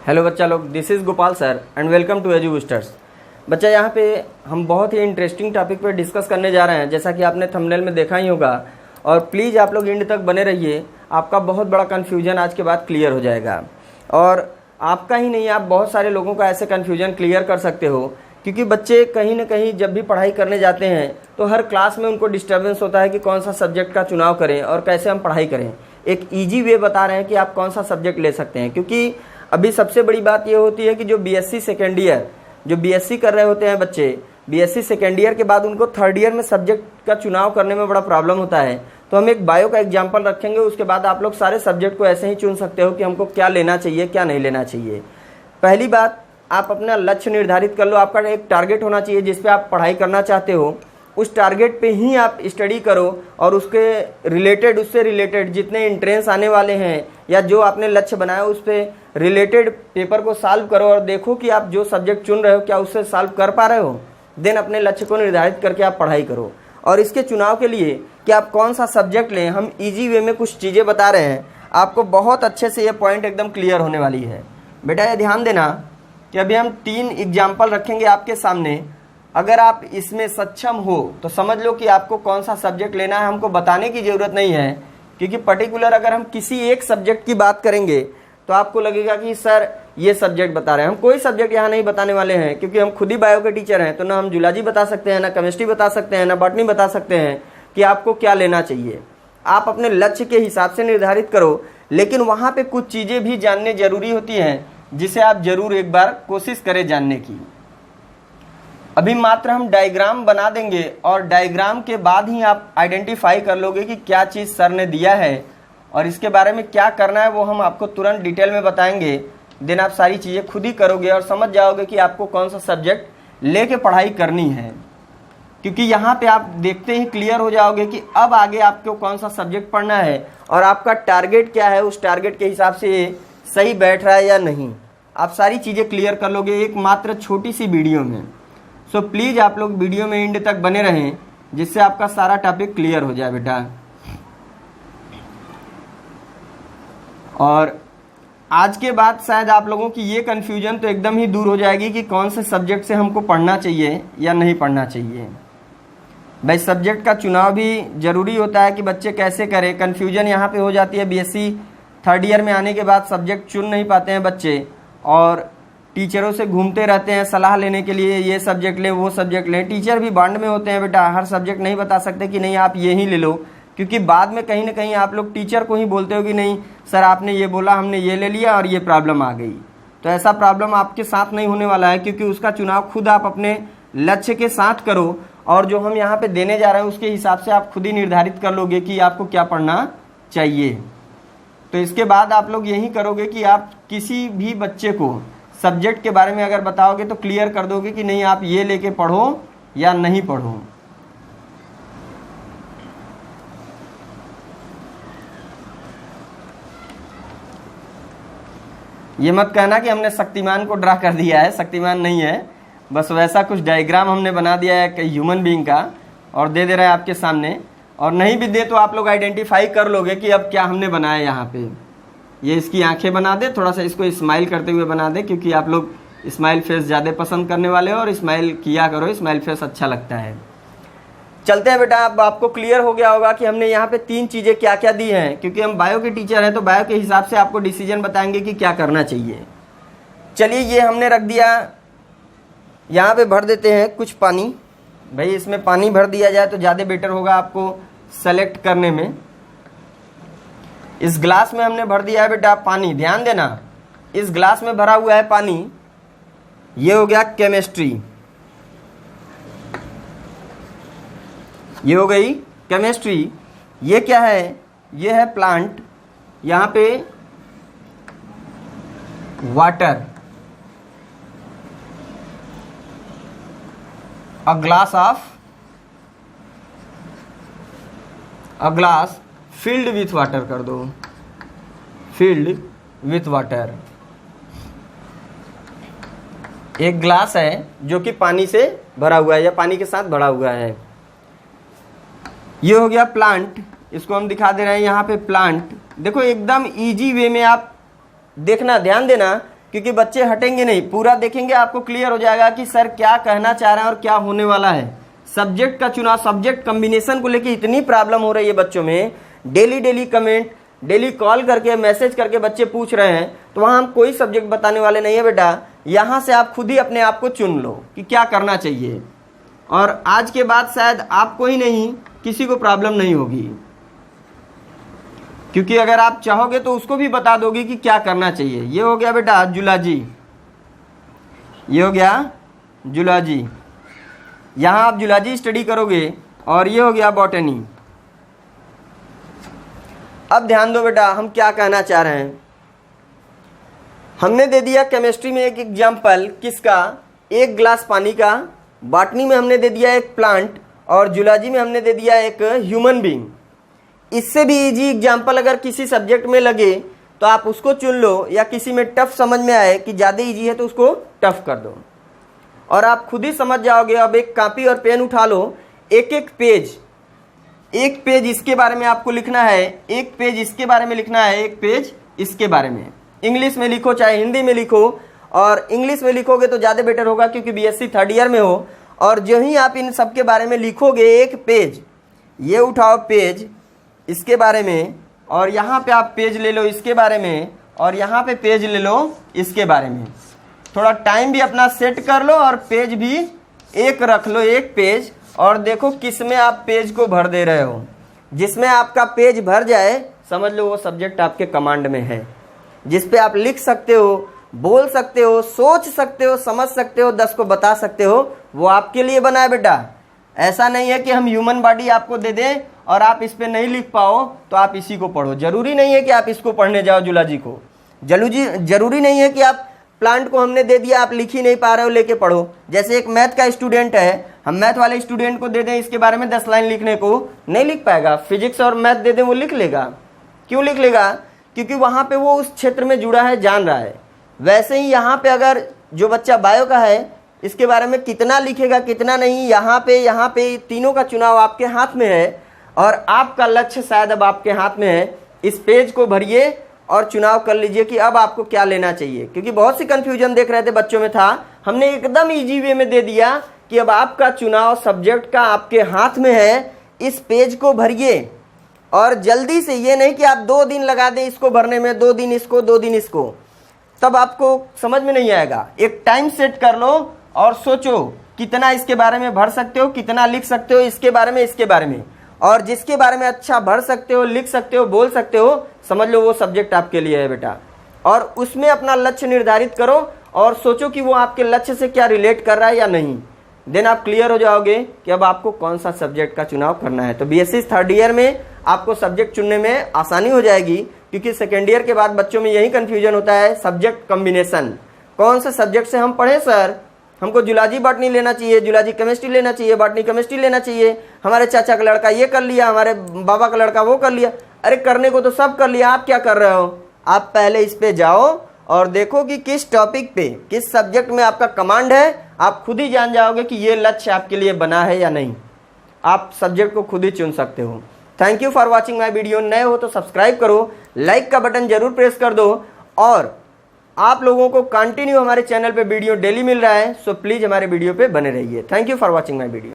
Hello बच्चा लोग, this is Gopal sir and welcome to Edu Boosters. बच्चा, यहाँ पे हम बहुत ही इंटरेस्टिंग टॉपिक पर डिस्कस करने जा रहे हैं, जैसा कि आपने थंबनेल में देखा ही होगा। और प्लीज़ आप लोग एंड तक बने रहिए, आपका बहुत बड़ा कन्फ्यूजन आज के बाद क्लियर हो जाएगा। और आपका ही नहीं, आप बहुत सारे लोगों का ऐसे कन्फ्यूजन क्लियर कर सकते हो, क्योंकि बच्चे कहीं ना कहीं जब भी पढ़ाई करने जाते हैं तो हर क्लास में उनको डिस्टर्बेंस होता है कि कौन सा सब्जेक्ट का चुनाव करें और कैसे हम पढ़ाई करें। एक ईजी वे बता रहे हैं कि आप कौन सा सब्जेक्ट ले सकते हैं, क्योंकि अभी सबसे बड़ी बात ये होती है कि जो बीएससी सेकेंड ईयर, जो बीएससी कर रहे होते हैं बच्चे, बीएससी सेकेंड ईयर के बाद उनको थर्ड ईयर में सब्जेक्ट का चुनाव करने में बड़ा प्रॉब्लम होता है। तो हम एक बायो का एग्जाम्पल रखेंगे, उसके बाद आप लोग सारे सब्जेक्ट को ऐसे ही चुन सकते हो कि हमको क्या लेना चाहिए क्या नहीं लेना चाहिए। पहली बात, आप अपना लक्ष्य निर्धारित कर लो। आपका एक टारगेट होना चाहिए जिस पे आप पढ़ाई करना चाहते हो, उस टारगेट पे ही आप स्टडी करो और उसके रिलेटेड, उससे रिलेटेड जितने एंट्रेंस आने वाले हैं या जो आपने लक्ष्य बनाया उस पर रिलेटेड पेपर को सॉल्व करो और देखो कि आप जो सब्जेक्ट चुन रहे हो क्या उससे सॉल्व कर पा रहे हो। देन अपने लक्ष्य को निर्धारित करके आप पढ़ाई करो। और इसके चुनाव के लिए कि आप कौन सा सब्जेक्ट लें, हम ईजी वे में कुछ चीज़ें बता रहे हैं, आपको बहुत अच्छे से ये पॉइंट एकदम क्लियर होने वाली है। बेटा ये ध्यान देना कि अभी हम 3 एग्जाम्पल रखेंगे आपके सामने। अगर आप इसमें सक्षम हो तो समझ लो कि आपको कौन सा सब्जेक्ट लेना है, हमको बताने की ज़रूरत नहीं है। क्योंकि पर्टिकुलर अगर हम किसी एक सब्जेक्ट की बात करेंगे तो आपको लगेगा कि सर ये सब्जेक्ट बता रहे हैं। हम कोई सब्जेक्ट यहाँ नहीं बताने वाले हैं, क्योंकि हम खुद ही बायो के टीचर हैं। तो ना हम जूलॉजी बता सकते हैं, ना केमिस्ट्री बता सकते हैं, ना बॉटनी बता सकते हैं कि आपको क्या लेना चाहिए। आप अपने लक्ष्य के हिसाब से निर्धारित करो, लेकिन वहाँ पे कुछ चीज़ें भी जानने जरूरी होती हैं जिसे आप जरूर एक बार कोशिश करें जानने की। अभी मात्र हम डायग्राम बना देंगे और डायग्राम के बाद ही आप आइडेंटिफाई कर लोगे कि क्या चीज़ सर ने दिया है और इसके बारे में क्या करना है, वो हम आपको तुरंत डिटेल में बताएंगे। देन आप सारी चीज़ें खुद ही करोगे और समझ जाओगे कि आपको कौन सा सब्जेक्ट लेके पढ़ाई करनी है। क्योंकि यहाँ पे आप देखते ही क्लियर हो जाओगे कि अब आगे आपको कौन सा सब्जेक्ट पढ़ना है और आपका टारगेट क्या है, उस टारगेट के हिसाब से ये सही बैठ रहा है या नहीं। आप सारी चीज़ें क्लियर कर लोगे एक मात्र छोटी सी वीडियो में। सो प्लीज़ आप लोग वीडियो में एंड तक बने रहें, जिससे आपका सारा टॉपिक क्लियर हो जाए बेटा। और आज के बाद शायद आप लोगों की ये कन्फ्यूजन तो एकदम ही दूर हो जाएगी कि कौन से सब्जेक्ट से हमको पढ़ना चाहिए या नहीं पढ़ना चाहिए। भाई सब्जेक्ट का चुनाव भी ज़रूरी होता है कि बच्चे कैसे करें। कन्फ्यूजन यहाँ पे हो जाती है, बीएससी थर्ड ईयर में आने के बाद सब्जेक्ट चुन नहीं पाते हैं बच्चे और टीचरों से घूमते रहते हैं सलाह लेने के लिए, ये सब्जेक्ट लें वो सब्जेक्ट लें। टीचर भी बांड में होते हैं बेटा, हर सब्जेक्ट नहीं बता सकते कि नहीं आप ये ही ले लो, क्योंकि बाद में कहीं ना कहीं आप लोग टीचर को ही बोलते हो कि नहीं सर आपने ये बोला, हमने ये ले लिया और ये प्रॉब्लम आ गई। तो ऐसा प्रॉब्लम आपके साथ नहीं होने वाला है, क्योंकि उसका चुनाव खुद आप अपने लक्ष्य के साथ करो और जो हम यहाँ पे देने जा रहे हैं उसके हिसाब से आप खुद ही निर्धारित कर लोगे कि आपको क्या पढ़ना चाहिए। तो इसके बाद आप लोग यही करोगे कि आप किसी भी बच्चे को सब्जेक्ट के बारे में अगर बताओगे तो क्लियर कर दोगे कि नहीं आप ये लेके पढ़ो या नहीं पढ़ो। ये मत कहना कि हमने शक्तिमान को ड्रा कर दिया है, शक्तिमान नहीं है, बस वैसा कुछ डायग्राम हमने बना दिया है ह्यूमन बीइंग का और दे दे रहा है आपके सामने। और नहीं भी दे तो आप लोग आइडेंटिफाई कर लोगे कि अब क्या हमने बनाया। यहाँ पे ये इसकी आंखें बना दे, थोड़ा सा इसको स्माइल करते हुए बना दे, क्योंकि आप लोग स्माइल फेस ज़्यादा पसंद करने वाले हो और स्माइल किया करो, स्माइल फेस अच्छा लगता है। चलते हैं बेटा, अब आपको क्लियर हो गया होगा कि हमने यहाँ पे 3 चीज़ें क्या क्या दी हैं। क्योंकि हम बायो के टीचर हैं तो बायो के हिसाब से आपको डिसीजन बताएंगे कि क्या करना चाहिए। चलिए ये हमने रख दिया, यहाँ पे भर देते हैं कुछ पानी। भाई इसमें पानी भर दिया जाए तो ज़्यादा बेटर होगा आपको सेलेक्ट करने में। इस ग्लास में हमने भर दिया है बेटा पानी, ध्यान देना इस ग्लास में भरा हुआ है पानी। ये हो गया केमिस्ट्री, ये हो गई केमिस्ट्री। ये क्या है, ये है प्लांट, यहाँ पे water, a glass filled with water कर दो, फिल्ड विथ वाटर। एक ग्लास है जो कि पानी से भरा हुआ है या पानी के साथ भरा हुआ है। ये हो गया प्लांट, इसको हम दिखा दे रहे हैं यहाँ पे प्लांट। देखो एकदम इजी वे में आप देखना, ध्यान देना क्योंकि बच्चे हटेंगे नहीं, पूरा देखेंगे आपको क्लियर हो जाएगा कि सर क्या कहना चाह रहे हैं और क्या होने वाला है। सब्जेक्ट का चुनाव, सब्जेक्ट कॉम्बिनेशन को लेके इतनी प्रॉब्लम हो रही है बच्चों में, डेली कमेंट, डेली कॉल करके, मैसेज करके बच्चे पूछ रहे हैं, तो वहाँ हम कोई सब्जेक्ट बताने वाले नहीं है बेटा। यहाँ से आप खुद ही अपने आप को चुन लो कि क्या करना चाहिए, और आज के बाद शायद आपको ही नहीं किसी को प्रॉब्लम नहीं होगी, क्योंकि अगर आप चाहोगे तो उसको भी बता दोगे कि क्या करना चाहिए। ये हो गया बेटा जूलॉजी, ये हो गया जूलॉजी, यहाँ आप जूलॉजी स्टडी करोगे, और ये हो गया बॉटनी। अब ध्यान दो बेटा, हम क्या कहना चाह रहे हैं। हमने दे दिया केमिस्ट्री में एक एग्जाम्पल, किसका, एक गिलास पानी का। बॉटनी में हमने दे दिया एक प्लांट, और जूलॉजी में हमने दे दिया एक ह्यूमन बीइंग। इससे भी इजी एग्जाम्पल अगर किसी सब्जेक्ट में लगे तो आप उसको चुन लो, या किसी में टफ समझ में आए कि ज़्यादा इजी है तो उसको टफ कर दो, और आप खुद ही समझ जाओगे। अब एक कॉपी और पेन उठा लो, एक पेज इसके बारे में आपको लिखना है, एक पेज इसके बारे में लिखना है, एक पेज इसके बारे में। इंग्लिश में लिखो चाहे हिंदी में लिखो, और इंग्लिश में लिखोगे तो ज़्यादा बेटर होगा क्योंकि बीएससी थर्ड ईयर में हो। और जो ही आप इन सब के बारे में लिखोगे, एक पेज, ये उठाओ पेज इसके बारे में, और यहाँ पे आप पेज ले लो इसके बारे में, और यहाँ पे पेज ले लो इसके बारे में। थोड़ा टाइम भी अपना सेट कर लो, और पेज भी एक रख लो, एक पेज, और देखो किस में आप पेज को भर दे रहे हो। जिसमें आपका पेज भर जाए समझ लो वो सब्जेक्ट आपके कमांड में है, जिस पे आप लिख सकते हो, बोल सकते हो, सोच सकते हो, समझ सकते हो, 10 को बता सकते हो, वो आपके लिए बना है बेटा। ऐसा नहीं है कि हम ह्यूमन बॉडी आपको दे दें और आप इस पे नहीं लिख पाओ तो आप इसी को पढ़ो। जरूरी नहीं है कि आप इसको पढ़ने जाओ, जूलॉजी को। जरूरी नहीं है कि आप प्लांट को हमने दे दिया, आप लिख ही नहीं पा रहे हो, लेके पढ़ो। जैसे एक मैथ का स्टूडेंट है, हम मैथ वाले स्टूडेंट को दे दें इसके बारे में 10 लाइन लिखने को, नहीं लिख पाएगा। फिजिक्स और मैथ दे दें, वो लिख लेगा। क्यों लिख लेगा? क्योंकि वहाँ पे वो उस क्षेत्र में जुड़ा है, जान रहा है। वैसे ही यहाँ पे अगर जो बच्चा बायो का है, इसके बारे में कितना लिखेगा कितना नहीं, यहाँ पे तीनों का चुनाव आपके हाथ में है, और आपका लक्ष्य शायद अब आपके हाथ में है। इस पेज को भरिए और चुनाव कर लीजिए कि अब आपको क्या लेना चाहिए, क्योंकि बहुत सी कंफ्यूजन देख रहे थे बच्चों में था। हमने एकदम इजी वे में दे दिया कि अब आपका चुनाव सब्जेक्ट का आपके हाथ में है। इस पेज को भरिए, और जल्दी से, ये नहीं कि आप 2 दिन लगा दें इसको भरने में, 2 दिन इसको 2 दिन इसको, तब आपको समझ में नहीं आएगा। एक टाइम सेट कर लो और सोचो कितना इसके बारे में भर सकते हो, कितना लिख सकते हो इसके बारे में, और जिसके बारे में अच्छा भर सकते हो, लिख सकते हो, बोल सकते हो, समझ लो वो सब्जेक्ट आपके लिए है बेटा। और उसमें अपना लक्ष्य निर्धारित करो और सोचो कि वो आपके लक्ष्य से क्या रिलेट कर रहा है या नहीं। देन आप क्लियर हो जाओगे कि अब आपको कौन सा सब्जेक्ट का चुनाव करना है। तो बीएससी थर्ड ईयर में आपको सब्जेक्ट चुनने में आसानी हो जाएगी, क्योंकि सेकेंड ईयर के बाद बच्चों में यही कन्फ्यूजन होता है, सब्जेक्ट कॉम्बिनेशन। कौन से सब्जेक्ट से हम पढ़े सर? हमको जूलॉजी बॉटनी लेना चाहिए, जूलॉजी केमिस्ट्री लेना चाहिए, बॉटनी केमिस्ट्री लेना चाहिए। हमारे चाचा का लड़का ये कर लिया, हमारे बाबा का लड़का वो कर लिया। अरे करने को तो सब कर लिया, आप क्या कर रहे हो? आप पहले इस पे जाओ और देखो कि किस टॉपिक पे, किस सब्जेक्ट में आपका कमांड है। आप खुद ही जान जाओगे कि ये लक्ष्य आपके लिए बना है या नहीं। आप सब्जेक्ट को खुद ही चुन सकते हो। Thank you for watching my video. नए हो तो सब्सक्राइब करो, लाइक का बटन जरूर प्रेस कर दो, और आप लोगों को कंटिन्यू हमारे चैनल पे वीडियो डेली मिल रहा है, सो प्लीज़ हमारे वीडियो पे बने रहिए। Thank you for watching my video.